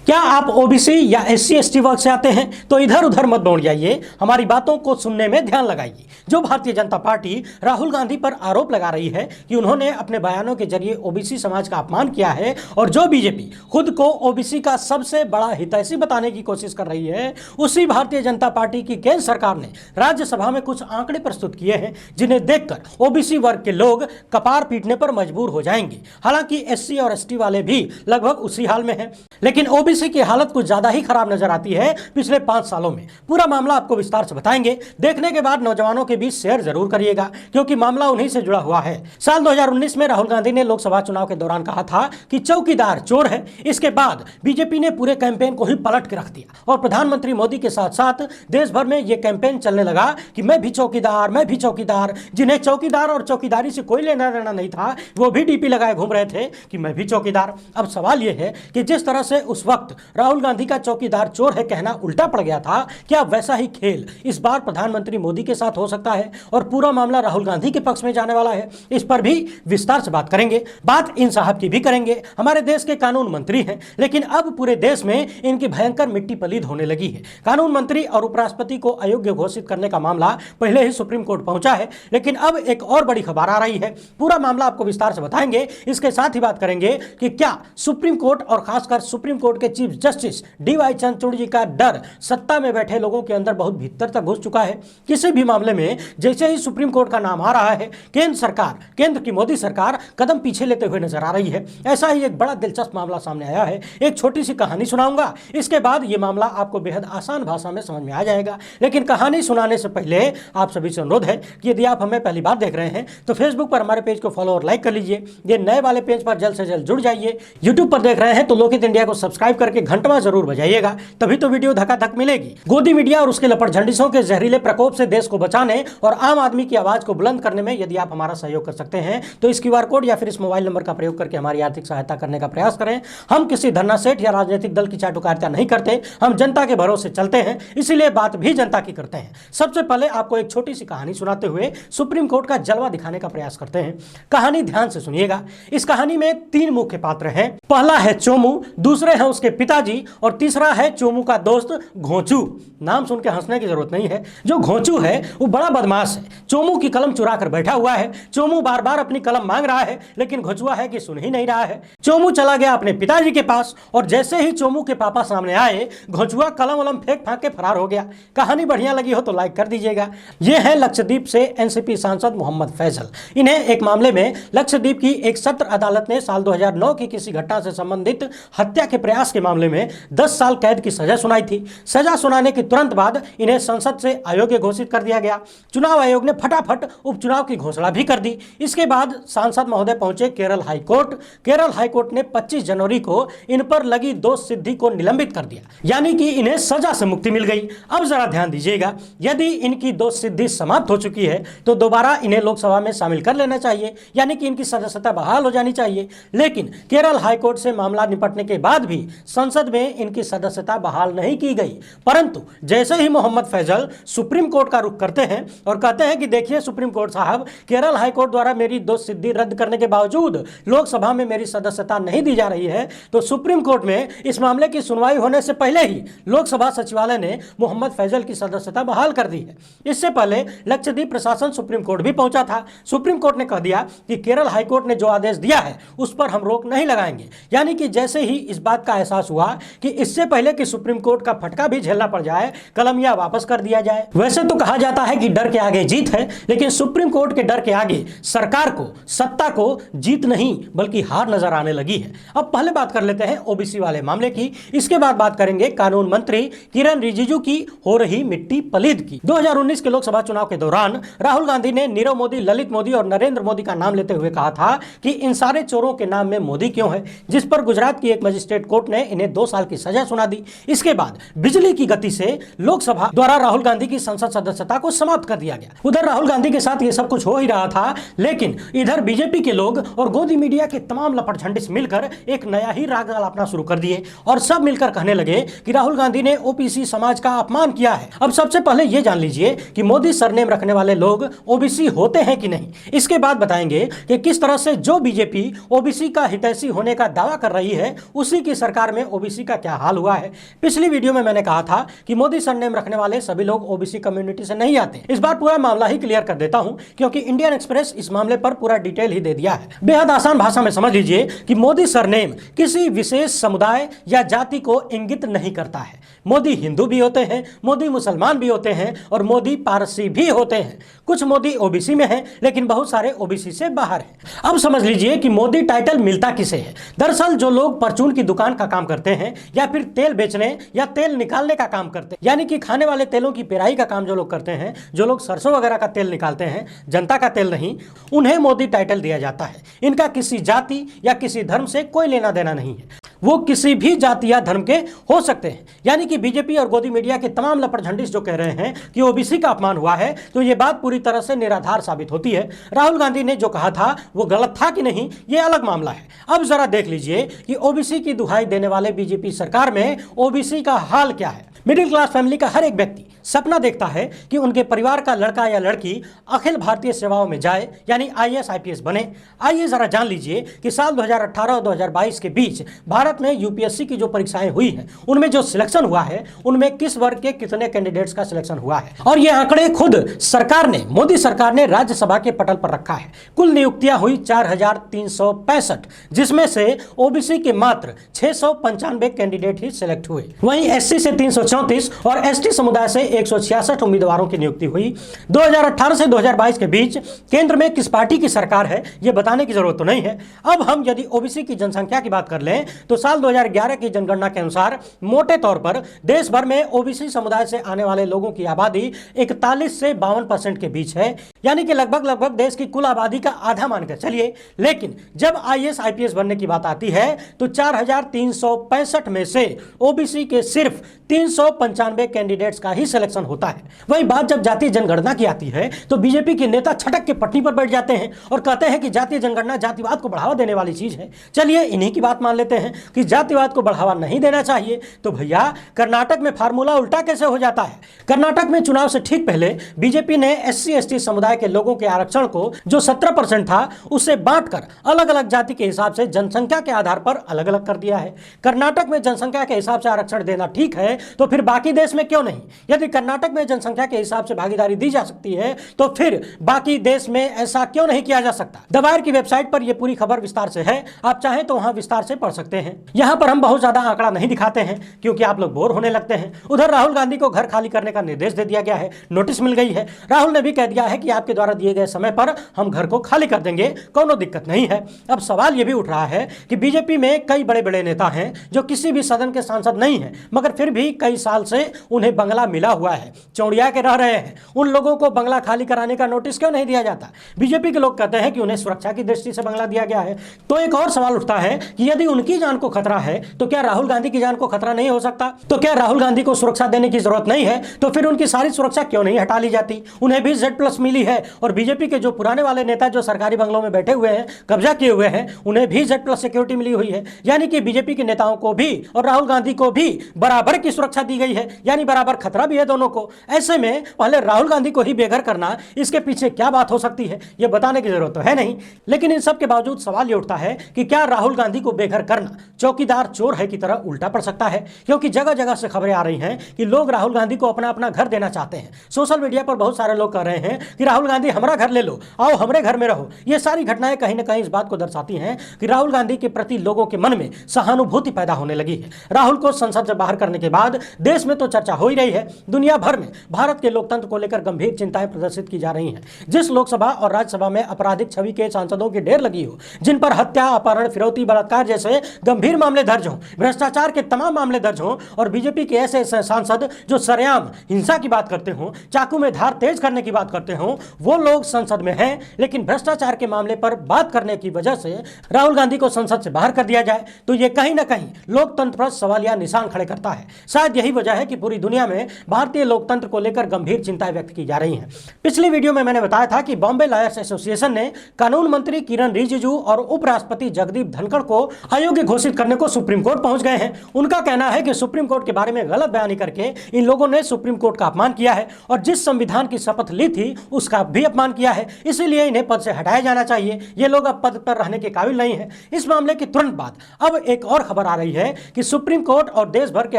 क्या आप ओबीसी या एससी एसटी वर्ग से आते हैं तो इधर उधर मत दौड़ जाइए, हमारी बातों को सुनने में ध्यान लगाइए। जो भारतीय जनता पार्टी राहुल गांधी पर आरोप लगा रही है कि उन्होंने अपने बयानों के जरिए ओबीसी समाज का अपमान किया है, और जो बीजेपी खुद को ओबीसी का सबसे बड़ा हितैषी बताने की कोशिश कर रही है, उसी भारतीय जनता पार्टी की केंद्र सरकार ने राज्यसभा में कुछ आंकड़े प्रस्तुत किए हैं जिन्हें देखकर ओबीसी वर्ग के लोग कपार पीटने पर मजबूर हो जाएंगे। हालांकि एससी और एसटी वाले भी लगभग उसी हाल में हैं, लेकिन ओबीसी की हालत कुछ ज्यादा ही खराब नजर आती है पिछले 5 सालों में। पूरा मामला आपको विस्तार से बताएंगे, देखने के बाद नौजवानों के बीच शेयर जरूर करिएगा क्योंकि मामला उन्हीं से जुड़ा हुआ है। साल 2019 में राहुल गांधी ने लोकसभा चुनाव के दौरान कहा था कि चौकीदार चोर है। इसके बाद बीजेपी ने पूरे कैंपेन को ही पलट के रख दिया और प्रधानमंत्री मोदी के साथ साथ देश भर में यह कैंपेन चलने लगा कि मैं भी चौकीदार, मैं भी चौकीदार। जिन्हें चौकीदार और चौकीदारी से कोई लेना देना नहीं था, वो भी डीपी लगाए घूम रहे थे कि मैं भी चौकीदार। अब सवाल यह है कि जिस तरह से उस वक्त राहुल गांधी का चौकीदार चोर है कहना उल्टा पड़ गया था, क्या वैसा ही खेल इस बार प्रधानमंत्री मोदी के साथ हो सकता है और पूरा मामला राहुल गांधी के पक्ष में जाने वाला है? इस पर भी विस्तार से बात करेंगे। बात इन साहब की भी करेंगे। हमारे देश के कानून मंत्री हैं, लेकिन अब पूरे देश में इनकी भयंकर मिट्टी पलीद होने लगी है। कानून मंत्री और उपराष्ट्रपति को अयोग्य घोषित करने का मामला पहले ही सुप्रीम कोर्ट पहुंचा है, लेकिन अब एक और बड़ी खबर आ रही है। पूरा मामला आपको विस्तार से बताएंगे। इसके साथ ही बात करेंगे कि क्या सुप्रीम कोर्ट और खासकर सुप्रीम कोर्ट के चीफ जस्टिस डीवाई चंद्रचूड़ जी का डर सत्ता में बैठे लोगों के अंदर बहुत भीतर तक घुस चुका है। किसी भी मामले में जैसे ही सुप्रीम कोर्ट का नाम आ रहा है, केंद्र की मोदी सरकार कदम पीछे लेते हुए नजर आ रही है। ऐसा ही एक बड़ा दिलचस्प मामला सामने आया है। एक छोटी सी कहानी सुनाऊंगा, इसके बाद यह मामला आपको बेहद आसान भाषा में समझ में आ जाएगा। लेकिन कहानी सुनाने से पहले आप सभी से अनुरोध है कि यदि आप हमें पहली बार देख रहे हैं तो फेसबुक पर हमारे पेज को फॉलो और लाइक कर लीजिए। ये नए वाले पेज पर जल्द से जल्द जुड़ जाइए। यूट्यूब पर देख रहे हैं तो लोकहित इंडिया को सब्सक्राइब करके घंटवा जरूर बजाइएगा, तभी तो वीडियो धकाधक मिलेगी। गोदी मीडिया और उसके लपट झंडिसों के जहरीले प्रकोप से देश को बचाने और आम आदमी की आवाज को बुलंद करने में यदि आप हमारा सहयोग कर सकते हैं तो इस क्यूआर कोड या फिर इस मोबाइल नंबर का प्रयोग करके हमारी आर्थिक सहायता करने का प्रयास करें। हम किसी धरना सेठ या राजनीतिक दल की चाटुकारिता नहीं करते, हम जनता के भरोसे चलते हैं, इसीलिए बात भी जनता की करते हैं। सबसे पहले आपको एक छोटी सी कहानी सुनाते हुए सुप्रीम कोर्ट का जलवा दिखाने का प्रयास करते हैं। कहानी ध्यान से सुनिएगा। इस कहानी में 3 मुख्य पात्र हैं। पहला है चोमू, दूसरे हैं उसके पिताजी और तीसरा है चोमू का दोस्त घोंचू। नाम सुन के हंसने की जरूरत नहीं है। जो घोंचू है वो बड़ा बदमाश है, चोमू की कलम चुरा कर बैठा हुआ है। चोमू बार बार अपनी कलम मांग रहा है, लेकिन घोंचुआ है कि सुन ही नहीं रहा है। चोमू चला गया अपने पिताजी के पास और जैसे ही चोमू के पापा सामने आए, घोंचुआ कलम वलम फेंक फांक के फरार हो गया। कहानी बढ़िया लगी हो तो लाइक कर दीजिएगा। ये है लक्षद्वीप से एनसीपी सांसद मोहम्मद फैजल। इन्हें एक मामले में लक्षद्वीप की एक सत्र अदालत ने साल 2009 की किसी घटना से संबंधित हत्या के प्रयास के मामले में 10 साल कैद की सजा सुनाई थी। सजा सुनाने के तुरंत बाद इन्हें संसद से अयोग्य घोषित कर दिया गया। चुनाव आयोग ने फटाफट उपचुनाव की घोषणा भी कर दी। इसके बाद सांसद महोदय पहुंचे केरल हाईकोर्ट। केरल हाईकोर्ट ने 25 जनवरी को इन पर लगी दोष सिद्धि को निलंबित कर दिया, यानी कि इन्हें सजा से मुक्ति मिल गई। अब जरा ध्यान दीजिएगा, यदि इनकी दोष सिद्धि समाप्त हो चुकी है तो दोबारा इन्हें लोकसभा में शामिल कर लेना चाहिए, यानी कि इनकी सदस्यता बहाल हो जानी चाहिए। लेकिन केरल हाईकोर्ट से मामला निपटने के बाद भी संसद में इनकी सदस्यता बहाल नहीं की गई। परंतु जैसे ही मोहम्मद फैजल सुप्रीम कोर्ट का रुख करते हैं और कहते हैं कि देखिए सुप्रीम कोर्ट साहब, केरल हाईकोर्ट द्वारा मेरी दोष सिद्धि रद्द करने के बावजूद लोकसभा में मेरी सदस्यता नहीं दी जा रही है, तो सुप्रीम कोर्ट में इस मामले की सुनवाई होने से पहले ही लोकसभा सचिवालय ने मोहम्मद फैजल की सदस्यता बहाल कर दी है। इससे पहले लक्षद्वीप प्रशासन सुप्रीम कोर्ट भी पहुंचा था। सुप्रीम कोर्ट ने कह दिया कि केरल हाईकोर्ट ने जो आदेश दिया है उस पर हम रोक नहीं लगाएंगे, यानी कि जैसे ही इस बात का एहसास हुआ कि इससे पहले कि सुप्रीम कोर्ट का फटका भी झेलना पड़ जाए, कलमिया वापस कर दिया जाए। वैसे तो कहा जाता है कि डर के आगे जीत है, लेकिन सुप्रीम कोर्ट के डर के आगे सरकार को, सत्ता को जीत नहीं बल्कि हार नजर आने लगी है। अब पहले बात कर लेते हैं ओबीसी वाले मामले की, इसके बाद बात करेंगे कानून मंत्री किरण रिजिजू की हो रही मिट्टी पलीद की। 2019 के लोकसभा चुनाव के दौरान राहुल गांधी ने नीरव मोदी, ललित मोदी और नरेंद्र मोदी का नाम लेते हुए कहा था कि इन सारे चोरों के नाम में मोदी क्यों है, जिस पर गुजरात की एक मजिस्ट्रेट कोर्ट ने इन्हें 2 साल की सजा सुना दी। इसके बाद बिजली की गति से लोकसभा द्वारा राहुल गांधी की संसद सदस्यता को समाप्त कर दिया गया। उधर राहुल गांधी के साथ ये सब कुछ हो ही रहा था, लेकिन इधर बीजेपी के लोग और गोदी मीडिया के तमाम लपट झंडिस मिलकर एक नया ही राग अलापना शुरू कर दिए और सब मिलकर कहने लगे कि राहुल गांधी ने ओबीसी समाज का अपमान किया है। अब सबसे पहले यह जान लीजिए कि मोदी सरनेम रखने वाले लोग ओबीसी होते हैं कि नहीं। इसके बाद बताएंगे कि किस तरह से जो बीजेपी ओबीसी का हितैषी होने का दावा कर रही है, उसी की सरकार में ओबीसी का क्या हाल हुआ है। पिछली वीडियो में मैंने कहा था कि मोदी सरनेम रखने वाले सभी लोग ओबीसी कम्युनिटी से नहीं आते। इस बार पूरा मामला ही क्लियर कर देता हूं, क्योंकि इंडियन एक्सप्रेस इस मामले पर पूरा डिटेल ही दे दिया है। बेहद आसान भाषा में समझ लीजिए कि मोदी सरनेम किसी विशेष समुदाय या जाति को इंगित नहीं करता है। मोदी हिंदू भी होते हैं, मोदी मुसलमान भी होते हैं और मोदी पारसी भी होते हैं। कुछ मोदी ओबीसी में हैं, लेकिन बहुत सारे ओबीसी से बाहर हैं। अब समझ लीजिए कि मोदी टाइटल मिलता किसे है। दरअसल जो लोग परचून की दुकान का काम करते हैं या फिर तेल बेचने या तेल निकालने का काम करते हैं, यानी कि खाने वाले तेलों की पेराई का काम जो लोग करते हैं, जो लोग सरसों वगैरह का तेल निकालते हैं, जनता का तेल नहीं, उन्हें मोदी टाइटल दिया जाता है। इनका किसी जाति या किसी धर्म से कोई लेना देना नहीं है। वो किसी भी जाति या धर्म के हो सकते हैं। यानी कि बीजेपी और गोदी मीडिया के तमाम लपटझंडिस जो कह रहे हैं कि ओबीसी का अपमान हुआ है, तो ये बात पूरी तरह से निराधार साबित होती है। राहुल गांधी ने जो कहा था वो गलत था कि नहीं, ये अलग मामला है। अब जरा देख लीजिए कि ओबीसी की दुहाई देने वाले बीजेपी सरकार में ओबीसी का हाल क्या है। मिडिल क्लास फैमिली का हर एक व्यक्ति सपना देखता है कि उनके परिवार का लड़का या लड़की अखिल भारतीय सेवाओं में जाए, यानी आईएएस आईपीएस बने। आइए जरा जान लीजिए कि साल 2018 और 2022 के बीच भारत में यूपीएससी की जो परीक्षाएं हुई हैं, उनमें जो सिलेक्शन हुआ है, उनमें किस वर्ग के कितने कैंडिडेट्स का सिलेक्शन हुआ है। और ये आंकड़े खुद सरकार ने, मोदी सरकार ने राज्यसभा के पटल पर रखा है। कुल नियुक्तियां हुई 4365, जिसमें से ओबीसी के मात्र 695 कैंडिडेट ही सिलेक्ट हुए। वहीं एससी से 334 और एसटी समुदाय से 166 उम्मीदवारों की नियुक्ति हुई। 2018 से 2022 के बीच केंद्र में किस पार्टी की सरकार है, यह बताने की जरूरत तो नहीं है। अब हम यदि ओबीसी की जनसंख्या की बात कर लें तो साल 2011 की जनगणना के अनुसार मोटे तौर पर देश भर में ओबीसी समुदाय से आने वाले लोगों की आबादी 41 से 52% के बीच है, यानी कि लगभग देश की कुल आबादी का आधा मानकर चलिए। लेकिन जब आईएएस आईपीएस बनने की बात आती है तो 4365 में से ओबीसी के सिर्फ 395 कैंडिडेट्स का ही सिलेक्शन होता है। वही बात जब जातीय जनगणना की आती है तो बीजेपी के नेता छटक के पटनी पर बैठ जाते हैं और कहते हैं कि जातीय जनगणना जातिवाद को बढ़ावा देने वाली चीज है। चलिए इन्हीं की बात मान लेते हैं कि जातिवाद को बढ़ावा नहीं देना चाहिए, तो भैया कर्नाटक में फार्मूला उल्टा कैसे हो जाता है। कर्नाटक में चुनाव से ठीक पहले बीजेपी ने एससी एसटी समुदाय के लोगों के आरक्षण को जो 17% था, उसे बांटकर अलग अलग जाति के हिसाब से जनसंख्या के आधार पर अलग अलग कर दिया है। कर्नाटक में जनसंख्या के हिसाब से आरक्षण देना ठीक है, तो फिर बाकी देश में क्यों नहीं। यदि कर्नाटक में जनसंख्या के हिसाब से भागीदारी दी जा सकती है तो फिर बाकी देश में ऐसा क्यों नहीं किया जा सकता। द वायर की वेबसाइट पर यह पूरी खबर विस्तार से है, आप चाहें तो वहां विस्तार से पढ़ सकते हैं। यहां पर हम बहुत ज्यादा आंकड़ा नहीं दिखाते हैं क्योंकि आप लोग बोर होने लगते हैं। उधर राहुल गांधी को घर खाली करने का निर्देश दे दिया गया है, नोटिस मिल गई है। राहुल ने भी कह दिया है कि आपके द्वारा दिए गए समय पर हम घर को खाली कर देंगे, कोनो दिक्कत नहीं है। अब सवाल यह भी उठ रहा है कि बीजेपी में कई बड़े बड़े नेता हैं जो किसी भी सदन के सांसद नहीं है, मगर फिर भी कई साल से उन्हें बंगला मिला हुआ है, चौड़िया के रह रहे हैं। उन लोगों को बंगला खाली कराने का नोटिस क्यों नहीं दिया जाता। बीजेपी के लोग कहते हैं कि उन्हें सुरक्षा की दृष्टि से बंगला दिया गया है। तो एक और सवाल उठता है कि यदि उनकी जान को खतरा है तो क्या राहुल गांधी की जान को खतरा नहीं हो सकता। तो क्या राहुल गांधी को सुरक्षा देने की जरूरत नहीं है, तो फिर उनकी सारी सुरक्षा क्यों नहीं हटा ली जाती। उन्हें भी Z+ मिली है और बीजेपी के जो पुराने वाले नेता जो सरकारी बंगलों में बैठे हुए हैं, कब्जा किए हुए हैं, उन्हें भी Z+ सिक्योरिटी मिली हुई है। यानी कि बीजेपी के नेताओं को भी और राहुल गांधी को भी बराबर की सुरक्षा दी गई है, यानी बराबर खतरा भी है दोनों को। ऐसे में पहले राहुल गांधी को ही बेघर करना, इसके पीछे क्या बात हो सकती है, यह बताने की जरूरत तो है नहीं। लेकिन इन सब के बावजूद सवाल यह उठता है कि क्या राहुल गांधी को बेघर करना चौकीदार चोर है की तरह उल्टा पड़ सकता है। क्योंकि जगह जगह से खबरें आ रही हैं कि लोग राहुल गांधी को अपना अपना घर देना चाहते हैं। सोशल मीडिया पर बहुत सारे लोग कह रहे हैं कि राहुल गांधी हमारा घर ले लो, आओ हमारे घर में रहो। ये सारी घटनाएं कहीं ना कहीं इस बात को दर्शाती हैं कि राहुल गांधी के प्रति लोगों के मन में सहानुभूति पैदा होने लगी है। राहुल को संसद से बाहर करने के बाद देश में तो चर्चा हो ही रही है, दुनिया भर में भारत के लोकतंत्र को लेकर गंभीर चिंताएं प्रदर्शित की जा रही हैं। जिस लोकसभा और राज्यसभा में आपराधिक छवि के सांसदों की ढेर लगी हो, जिन पर हत्या, अपहरण, फिरौती, बलात्कार जैसे गंभीर मामले दर्ज हों, भ्रष्टाचार के तमाम मामले दर्ज हों और बीजेपी के ऐसे सांसद जो सरेआम हिंसा की बात करते हों, चाकू में धार तेज करने की बात करते हों, वो लोग संसद में हैं, लेकिन भ्रष्टाचार के मामले पर बात करने की वजह से राहुल गांधी को संसद से बाहर कर दिया जाए, तो ये कहीं ना कहीं लोकतंत्र पर सवालिया निशान खड़े करता है। शायद यही वजह है कि पूरी दुनिया में भारतीय लोकतंत्र को लेकर गंभीर चिंताएं व्यक्त की जा रही हैं। पिछली वीडियो में मैंने बताया था कि बॉम्बे लॉयर्स एसोसिएशन ने कानून मंत्री किरण रिजिजू और उपराष्ट्रपति जगदीप धनखड़ को अयोग्य घोषित करने को सुप्रीम कोर्ट पहुंच गए हैं। उनका कहना है कि सुप्रीम कोर्ट के बारे में गलत बयानी करके इन लोगों ने सुप्रीम कोर्ट का अपमान किया है और जिस संविधान की शपथ ली थी उसका इसका भी अपमान किया है, इसीलिए इन्हें पद से हटाया जाना चाहिए। ये लोग अब पद पर रहने के काबिल नहीं है। इस मामले के तुरंत बाद अब एक और खबर आ रही है कि सुप्रीम कोर्ट और देश भर के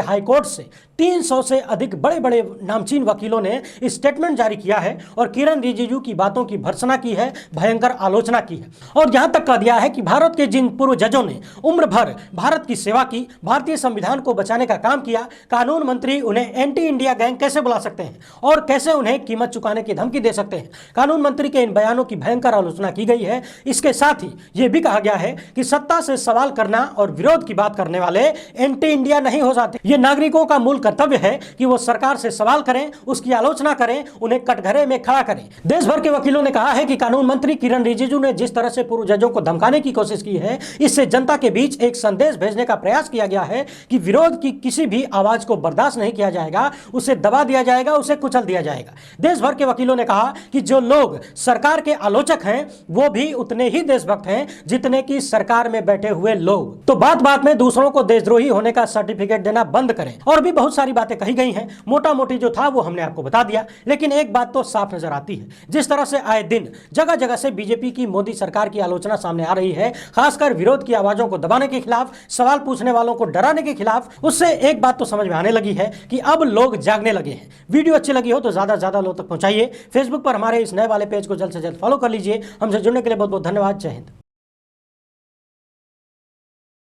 हाई कोर्ट से 300 से अधिक बड़े बड़े नामचीन वकीलों ने स्टेटमेंट जारी किया है और किरण रिजिजू की बातों की भर्त्सना की है, भयंकर आलोचना की है और यहां तक कह दिया है कि भारत के जिन पूर्व जजों ने उम्र भर भारत की सेवा की, भारतीय संविधान को बचाने का काम किया, कानून मंत्री उन्हें एंटी इंडिया गैंग कैसे बुला सकते हैं और कैसे उन्हें कीमत चुकाने की धमकी दे सकते हैं। कानून मंत्री के इन बयानों की भयंकर आलोचना की गई है। इसके साथ ही यह भी कहा गया है कि सत्ता से सवाल करना और विरोध की बात करने वाले एंटी इंडिया नहीं हो जाते। ये नागरिकों का मूल कर्तव्य है कि वो सरकार से सवाल करें, उसकी आलोचना करें, उन्हें कटघरे में खड़ा करें। देश भर के वकीलों ने कहा है कि कानून मंत्री किरण रिजिजू ने जिस तरह से पूर्व जजों को धमकाने की कोशिश की है, इससे जनता के बीच एक संदेश भेजने का प्रयास किया गया है कि विरोध की किसी भी आवाज को बर्दाश्त नहीं किया जाएगा, उसे दबा दिया जाएगा, उसे कुचल दिया जाएगा। देश भर के वकीलों ने कहा कि जो लोग सरकार के आलोचक हैं वो भी उतने ही देशभक्त हैं जितने कि सरकार में बैठे हुए लोग। तो बात बात में दूसरों को देशद्रोही होने का सर्टिफिकेट देना बंद करें। और भी बहुत सारी बातें कही गई हैं, मोटा मोटी जो था वो हमने आपको बता दिया। लेकिन एक बात तो साफ नजर आती है, जिस तरह से आए दिन जगह जगह से बीजेपी की मोदी सरकार की आलोचना सामने आ रही है, खासकर विरोध की आवाजों को दबाने के खिलाफ, सवाल पूछने वालों को डराने के खिलाफ, उससे एक बात तो समझ में आने लगी है कि अब लोग जागने लगे हैं। वीडियो अच्छी लगी हो तो ज्यादा से ज्यादा लोग तक पहुंचाइए। फेसबुक पर हमारे इस नए वाले पेज को जल्द से जल्द फॉलो कर लीजिए। हमसे जुड़ने के लिए बहुत बहुत धन्यवाद। जय हिंद।